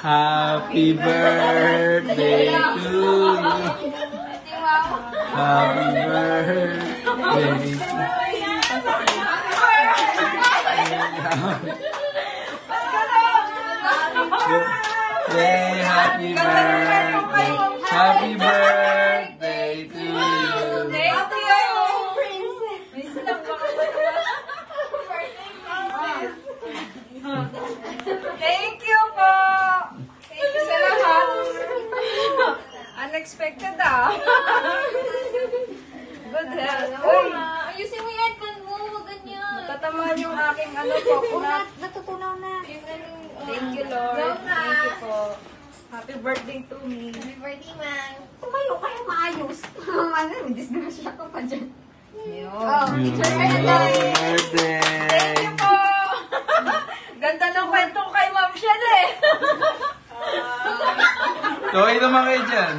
Happy birthday to you. Happy birthday to Yay, happy birthday. Happy birthday to you. Thank you. Thank you po. Thank you sa lahat. Unexpected Good health. Uy, Ayusin mo yan, pan mo, wag ganyan. tatamaan yung aking coconut. Natutunaw na. Thank you, Lord. Thank you po. Happy birthday to me. Happy birthday, man. Tumayo kayo maayos. Ano, may disgrasya ka pa dyan. Yun. Picture ka na Happy lang. birthday. Thank you po. Ganda ng kwento kay Ma'am Shell eh. Kaway naman kayo dyan.